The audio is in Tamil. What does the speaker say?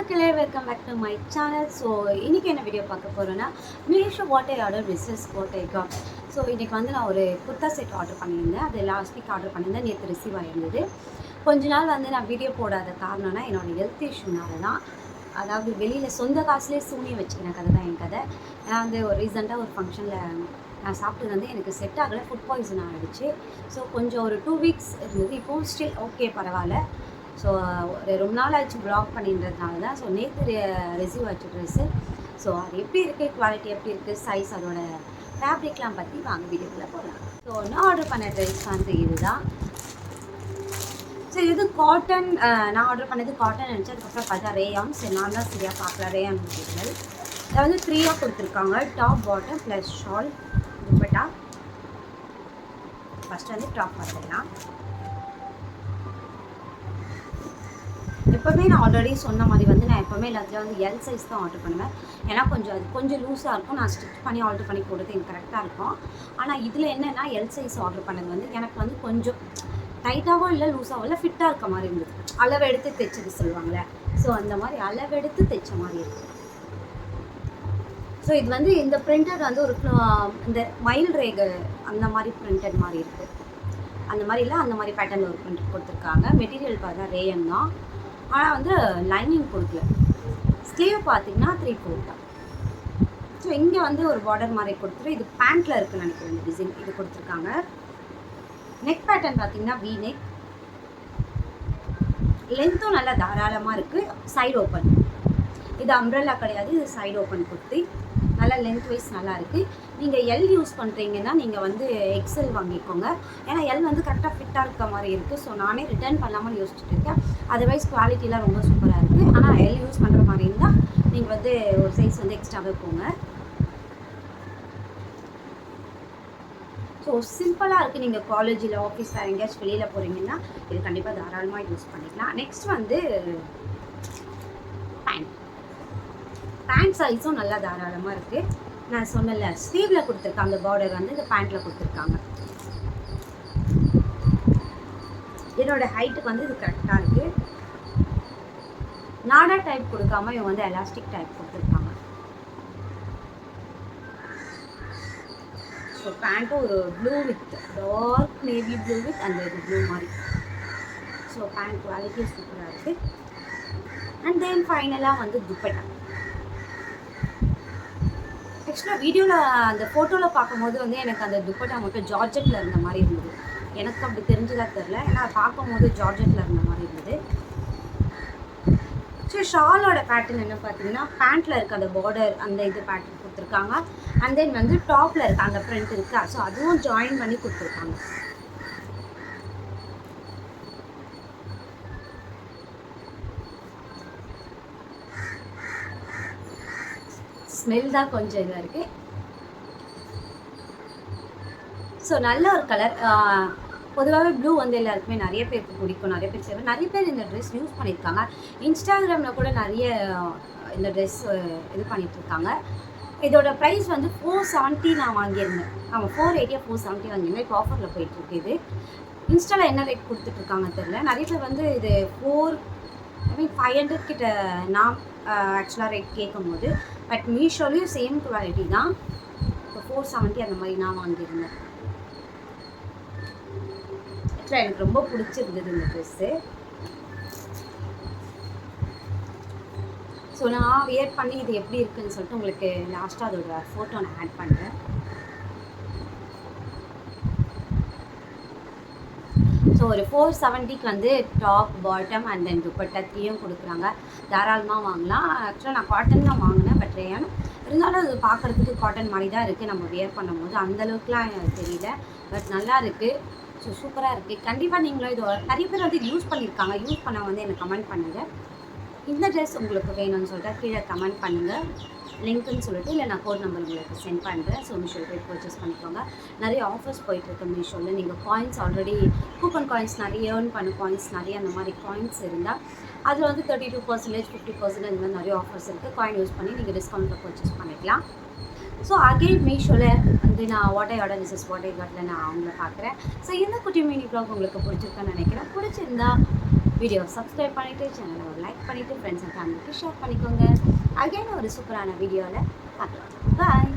மக்களே, welcome back to my channel. So இன்றைக்கி என்ன வீடியோ பார்க்க போகிறோன்னா, Meesho what I order versus what I got. So இன்றைக்கி வந்து நான் ஒரு குர்த்தா செட் ஆர்டர் பண்ணியிருந்தேன். அது லாஸ்ட் வீக் ஆர்டர் பண்ணியிருந்தேன். நேற்று ரிசீவ் ஆகிருந்தது. கொஞ்ச நாள் வந்து நான் வீடியோ போடாத காரணம்னா என்னோடய ஹெல்த் இஷ்யூனால தான். அதாவது வெளியில் சொந்த காசுலேயே சூனியம் வச்சுக்கின கதை தான் என் கதை. ஏன்னா வந்து ஒரு ரீசெண்டாக ஒரு ஃபங்க்ஷனில் நான் சாப்பிட்டது வந்து எனக்கு செட் ஆகலை, ஃபுட் பாய்சன் ஆகிடுச்சு. ஸோ கொஞ்சம் ஒரு 2 வீக்ஸ் இருந்தது. இப்போவும் ஸ்டில் ஓகே, பரவாயில்ல. ஸோ ஒரு ரொம்ப நாள் ஆச்சு ப்ளாக் பண்ணின்றதுனால தான். ஸோ நேற்று ரிசீவ் ஆச்சு ட்ரெஸ்ஸு. ஸோ அது எப்படி இருக்குது, குவாலிட்டி எப்படி இருக்குது, சைஸ், அதோட ஃபேப்ரிக்லாம் பற்றி வாங்க வீடியோக்குள்ளே போகலாம். ஸோ நான் ஆர்டர் பண்ண ட்ரெஸ் வந்து இதுதான். ஸோ இது காட்டன். நான் ஆர்டர் பண்ணது காட்டன் நினச்சி, அதுக்கப்புறம் பார்த்தா ரேயான். சரி, நான் தான் சரியாக பார்க்கல ரேயான் மெட்டீரியல். இதை வந்து 3ஆக கொடுத்துருக்காங்க. Top, bottom plus shawl, dupatta. First வந்து டாப் பார்த்துக்கலாம். எப்போவுமே நான் ஆல்ரெடி சொன்ன மாதிரி வந்து நான் எப்போவுமே எல்லாத்துலேயும் வந்து எல் சைஸ் தான் ஆர்டர் பண்ணுவேன். ஏன்னா அது கொஞ்சம் லூஸாக இருக்கும். நான் ஸ்டிச் பண்ணி ஆர்டர் பண்ணி போடுறது எனக்கு கரெக்டாக இருக்கும். ஆனால் இதில் என்னென்னா எல் சைஸ் ஆர்டர் பண்ணது வந்து எனக்கு வந்து கொஞ்சம் டைட்டாகவும் இல்லை, லூஸாகவும் இல்லை, ஃபிட்டாக இருக்க மாதிரி இருந்தது. அளவெடுத்து தைச்சது சொல்லுவாங்களே, ஸோ அந்த மாதிரி அளவெடுத்து தைச்ச மாதிரி இருக்குது. ஸோ இது வந்து இந்த பிரிண்டட் வந்து ஒரு இந்த மயில் ரேகை அந்த மாதிரி பிரிண்டட் மாதிரி இருக்குது. அந்த மாதிரி இல்லை, அந்த மாதிரி பேட்டர்னில் ஒரு பிரிண்டட் கொடுத்துருக்காங்க. மெட்டீரியல் பார்த்தா ரேயன் தான், ஆனால் வந்து லைனிங் கொடுக்கல. ஸ்லீவ் பார்த்தீங்கன்னா 3/4 தான். ஸோ இங்கே வந்து ஒரு பார்டர் மாதிரி கொடுத்துட்டு, இது பேண்ட்டில் இருக்குன்னு நினைக்கிறேன். இந்த டிசைன் இது கொடுத்துருக்காங்க. நெக் பேட்டர்ன் பார்த்தீங்கன்னா வி நெக். லென்த்தும் நல்லா தாராளமாக இருக்குது. Side open. இது அம்ப்ரெல்லா கிடையாது, இது சைடு ஓப்பன் குர்த்தி. நல்லா லென்த் வைஸ் நல்லா இருக்குது. நீங்கள் எல் யூஸ் பண்ணுறீங்கன்னா நீங்கள் வந்து எக்ஸல் வாங்கிக்கோங்க. ஏன்னா எல் வந்து கரெக்டாக ஃபிட்டாக இருக்க மாதிரி இருக்குது. ஸோ நானே ரிட்டர்ன் பண்ணாமல் யோசிச்சுட்டு இருக்கேன். அதர்வைஸ் குவாலிட்டிலாம் ரொம்ப சூப்பராக இருக்குது. ஆனால் எல் யூஸ் பண்ணுற மாதிரி இருந்தால் நீங்கள் வந்து ஒரு சைஸ் வந்து எக்ஸ்ட்ராவே போங்க. ஸோ சிம்பிளாக இருக்குது. நீங்கள் காலேஜில், ஆஃபீஸில் எங்கேயாச்சும் வெளியில் போகிறீங்கன்னா இது கண்டிப்பாக தாராளமாக யூஸ் பண்ணிக்கலாம். நெக்ஸ்ட் வந்து பேண்ட் சைஸும் நல்லா தாராளமாக இருக்குது. நான் சொன்னல ஸ்லீவில் கொடுத்துருக்காங்க, பார்டர் வந்து இந்த பேண்ட்டில் கொடுத்துருக்காங்க. என்னோட ஹைட்டுக்கு வந்து இது கரெக்டாக இருக்குது. நாடா டைப் கொடுக்காம இவங்க வந்து எலாஸ்டிக் டைப் கொடுத்துருக்காங்க. ஸோ பேண்ட்டும் ஒரு blue with dark navy blue with அந்த இது ப்ளூ மாதிரி. ஸோ பேண்ட் குவாலிட்டி சூப்பராக இருக்குது. அண்ட் தென் ஃபைனலாக வந்து துப்பட்டா. ஆக்சுவலாக வீடியோவில் அந்த ஃபோட்டோவில் பார்க்கும்போது வந்து எனக்கு அந்த துப்பட்டா மட்டும் ஜார்ஜெட்டில் இருந்த மாதிரி இருந்தது. எனக்கு அப்படி தெரிஞ்சுதா தெரில, ஏன்னா பார்க்கும்போது ஜார்ஜெட்டில் இருந்த மாதிரி இருந்தது. ஸோ ஷாலோட பேட்டர்ன் என்ன பார்த்தீங்கன்னா, பேண்ட்டில் இருக்க அந்த பார்டர் அந்த இது பேட்டர்ன் கொடுத்துருக்காங்க. அண்ட் தென் வந்து டாப்பில் இருக்க அந்த பிரிண்ட் இருக்கா, ஸோ அதுவும் ஜாயின் பண்ணி கொடுத்துருக்காங்க. ஸ்மெல் தான் கொஞ்சம் இதாக இருக்குது. ஸோ நல்ல ஒரு கலர். பொதுவாகவே ப்ளூ வந்து எல்லாருக்குமே நிறைய பேருக்கு பிடிக்கும், நிறைய பேர் செய்வாங்க. நிறைய பேர் இந்த ட்ரெஸ் யூஸ் பண்ணியிருக்காங்க. இன்ஸ்டாகிராமில் கூட நிறைய இந்த ட்ரெஸ் இது பண்ணிகிட்ருக்காங்க. இதோட ப்ரைஸ் வந்து 470 நான் வாங்கியிருந்தேன். ஆமாம், 480 470 வாங்கியிருந்தேன். இப்போ ஆஃபரில் போயிட்டுருக்கு. இது இன்ஸ்டாவில் என்ன ரேட் கொடுத்துட்ருக்காங்க தெரில. நிறைய பேர் வந்து இது 500 கிட்ட நான் ஆக்சுவலாக ரேட் கேட்கும் போது, பட் மீஷோலையும் சேம் குவாலிட்டி தான். இப்போ 470 அந்த மாதிரி நான் வாங்கியிருந்தேன். ஆக்சுவலாக எனக்கு ரொம்ப பிடிச்சிருந்தது இந்த ட்ரெஸ்ஸு. ஸோ நான் வியர் பண்ணி இது எப்படி இருக்குதுன்னு சொல்லிட்டு உங்களுக்கு லாஸ்ட்டாக அதோட ஃபோட்டோ நான் ஆட் பண்ணுறேன். ஸோ ஒரு 470க்கு வந்து top, bottom and then dupatta 3யும் கொடுக்குறாங்க. தாராளமாக வாங்கலாம். ஆக்சுவலாக நான் காட்டன் தான் வாங்கினேன், பட் ரேயான் இருந்தாலும் அது பார்க்குறதுக்கு காட்டன் மாதிரி தான் இருக்குது. நம்ம வியர் பண்ணும்போது அந்தளவுக்குலாம் எனக்கு தெரியல, பட் நல்லா இருக்குது. ஸோ சூப்பராக இருக்குது. கண்டிப்பாக நீங்களும் இது நிறைய பேர் வந்து யூஸ் பண்ணியிருக்காங்க. யூஸ் பண்ண வந்து எனக்கு கமெண்ட் பண்ணுங்கள். இந்த ட்ரெஸ் உங்களுக்கு வேணும்னு சொல்லிட்டு கீழே கமெண்ட் பண்ணுங்கள், லிங்க்குன்னு சொல்லிட்டு. இல்லை நான் கோட் நம்பர் உங்களுக்கு சென்ட் பண்ணுறேன். ஸோ மீஷோவில் போய் பர்ச்சேஸ் பண்ணிக்கோங்க. நிறைய ஆஃபர்ஸ் போயிட்டுருக்கு மீஷோவில். நீங்கள் காயின்ஸ் ஆல்ரெடி கூப்பன் காயின்ஸ் நிறைய ஏர்ன் பண்ண காயின்ஸ் நிறைய அந்த மாதிரி காயின்ஸ் இருந்தால் அதில் வந்து 32%, 50% இந்த மாதிரி நிறைய ஆஃபர்ஸ் இருக்குது. காயின் யூஸ் பண்ணி நீங்கள் டிஸ்கவுண்ட்டில் பர்ச்சேஸ் பண்ணிக்கலாம். ஸோ அகெயின் மீஷோவில் வந்து நான் what I order versus what I காட்டில் நான் அவங்கள பார்க்குறேன். ஸோ இந்த குட்டி மினி ப்ளாக் உங்களுக்கு பிடிச்சிருக்கான்னு நினைக்கிறேன். பிடிச்சிருந்தா வீடியோ சப்ஸ்கிரைப் பண்ணிவிட்டு சேனலை ஒரு லைக் பண்ணிவிட்டு ஃப்ரெண்ட்ஸ் அண்ட் ஃபேமிலிக்கு ஷேர் பண்ணிக்கோங்க. அகைன் ஒரு சூப்பரான வீடியோவில் பார்க்கலாம். பாய்.